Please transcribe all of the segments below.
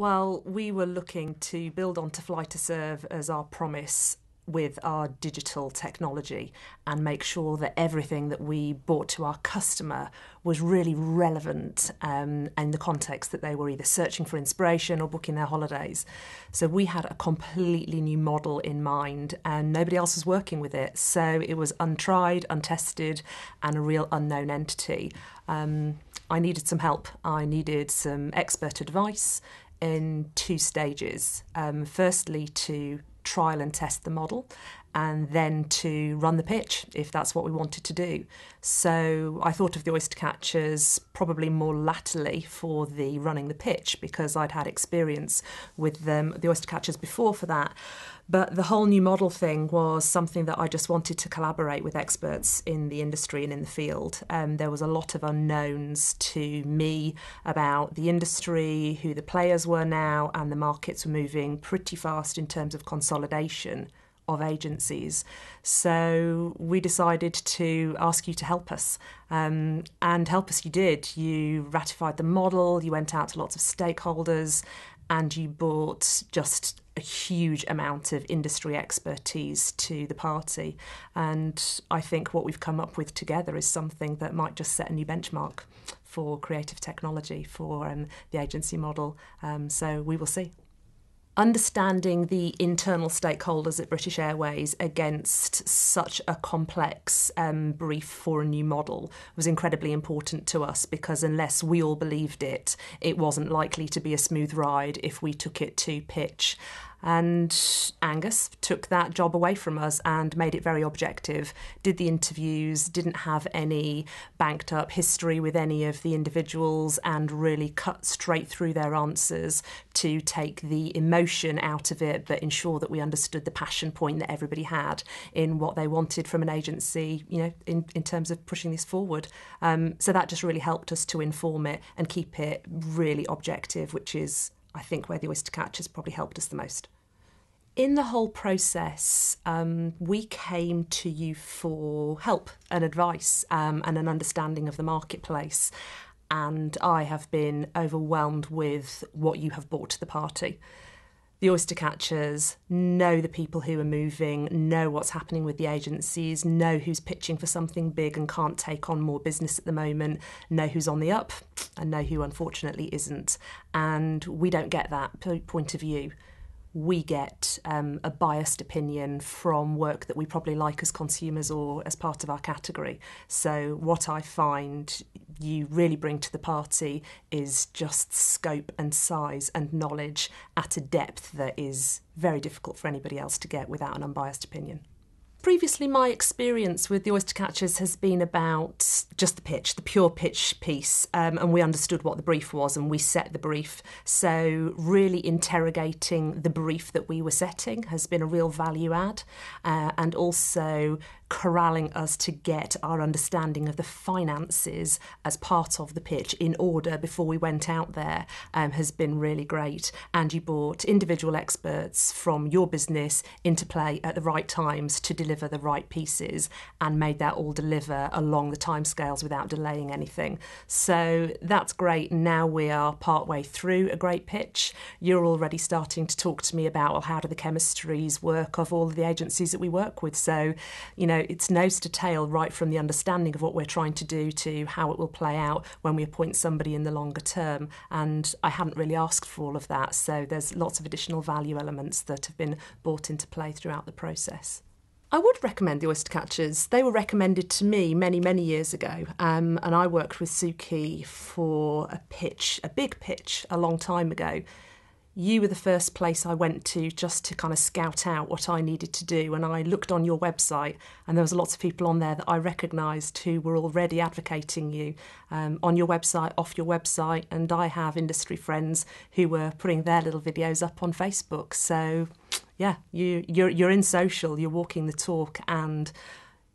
Well, we were looking to build on to Fly to Serve as our promise with our digital technology and make sure that everything that we brought to our customer was really relevant in the context that they were either searching for inspiration or booking their holidays. So we had a completely new model in mind and nobody else was working with it. So it was untried, untested and a real unknown entity. I needed some help. I needed some expert advice in two stages. Firstly, to trial and test the model, and then to run the pitch if that's what we wanted to do. So I thought of the Oystercatchers probably more latterly for the running the pitch because I'd had experience with the Oystercatchers before for that. But the whole new model thing was something that I just wanted to collaborate with experts in the industry and in the field. There was a lot of unknowns to me about the industry, who the players were now, and the markets were moving pretty fast in terms of consolidation of agencies. So we decided to ask you to help us. And help us you did. You ratified the model, you went out to lots of stakeholders, and you brought just a huge amount of industry expertise to the party. And I think what we've come up with together is something that might just set a new benchmark for creative technology for the agency model. So we will see. Understanding the internal stakeholders at British Airways against such a complex brief for a new model was incredibly important to us because unless we all believed it, it wasn't likely to be a smooth ride if we took it to pitch. And Angus took that job away from us and made it very objective, did the interviews, didn't have any banked up history with any of the individuals and really cut straight through their answers to take the emotion out of it but ensure that we understood the passion point that everybody had in what they wanted from an agency, in terms of pushing this forward. So that just really helped us to inform it and keep it really objective, which is, I think, where the Oystercatchers probably helped us the most. In the whole process, we came to you for help and advice and an understanding of the marketplace. And I have been overwhelmed with what you have brought to the party. The Oystercatchers know the people who are moving, know what's happening with the agencies, know who's pitching for something big and can't take on more business at the moment, know who's on the up and know who unfortunately isn't. And we don't get that point of view. We get a biased opinion from work that we probably like as consumers or as part of our category. So what I find you really bring to the party is just scope and size and knowledge at a depth that is very difficult for anybody else to get without an unbiased opinion. Previously, my experience with the Oystercatchers has been about just the pitch, the pure pitch piece, and we understood what the brief was and we set the brief. So really interrogating the brief that we were setting has been a real value add, and also corralling us to get our understanding of the finances as part of the pitch in order before we went out there has been really great. And you brought individual experts from your business into play at the right times to deliver the right pieces and made that all deliver along the timescales without delaying anything. So that's great. Now we are partway through a great pitch. You're already starting to talk to me about, well, how do the chemistries work of all of the agencies that we work with? So, it's nose to tail right from the understanding of what we're trying to do to how it will play out when we appoint somebody in the longer term. And I hadn't really asked for all of that. So there's lots of additional value elements that have been brought into play throughout the process. I would recommend the Oystercatchers. They were recommended to me many, many years ago. And I worked with Suki for a big pitch, a long time ago. You were the first place I went to just to kind of scout out what I needed to do. And I looked on your website and there was lots of people on there that I recognised who were already advocating you on your website, off your website. And I have industry friends who were putting their little videos up on Facebook. So yeah, you're in social, you're walking the talk, and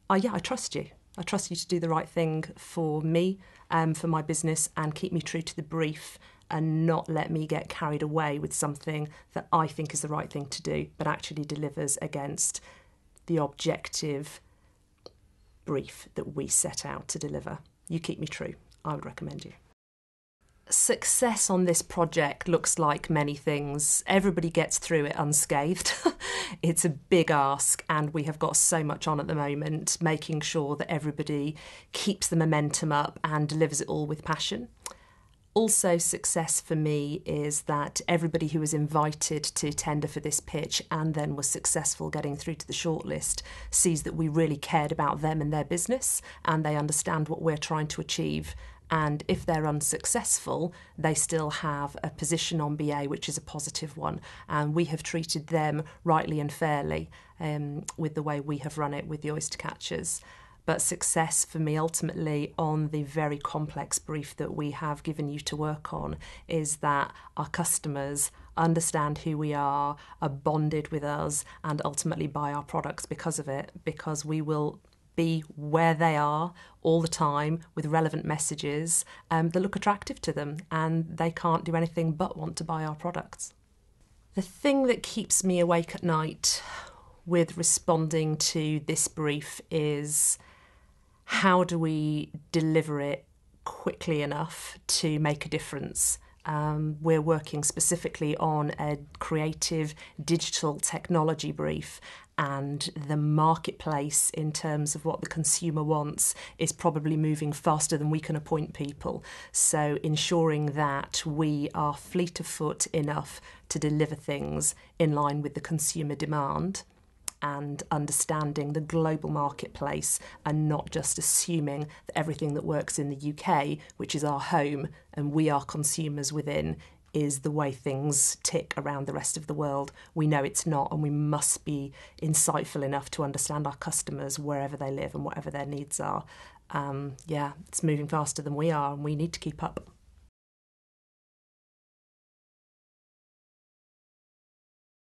I trust you. I trust you to do the right thing for me, for my business, and keep me true to the brief and not let me get carried away with something that I think is the right thing to do, but actually delivers against the objective brief that we set out to deliver. You keep me true. I would recommend you. Success on this project looks like many things. Everybody gets through it unscathed. It's a big ask, and we have got so much on at the moment, making sure that everybody keeps the momentum up and delivers it all with passion. Also, success for me is that everybody who was invited to tender for this pitch and then was successful getting through to the shortlist sees that we really cared about them and their business, and they understand what we're trying to achieve. And if they're unsuccessful, they still have a position on BA, which is a positive one. And we have treated them rightly and fairly with the way we have run it with the Oystercatchers. But success for me ultimately on the very complex brief that we have given you to work on is that our customers understand who we are bonded with us, and ultimately buy our products because of it, because we will be where they are all the time with relevant messages that look attractive to them, and they can't do anything but want to buy our products. The thing that keeps me awake at night with responding to this brief is how do we deliver it quickly enough to make a difference? We're working specifically on a creative digital technology brief, and the marketplace in terms of what the consumer wants is probably moving faster than we can appoint people. So ensuring that we are fleet of foot enough to deliver things in line with the consumer demand, and understanding the global marketplace and not just assuming that everything that works in the UK, which is our home and we are consumers within, is the way things tick around the rest of the world. We know it's not, and we must be insightful enough to understand our customers wherever they live and whatever their needs are. It's moving faster than we are, and we need to keep up.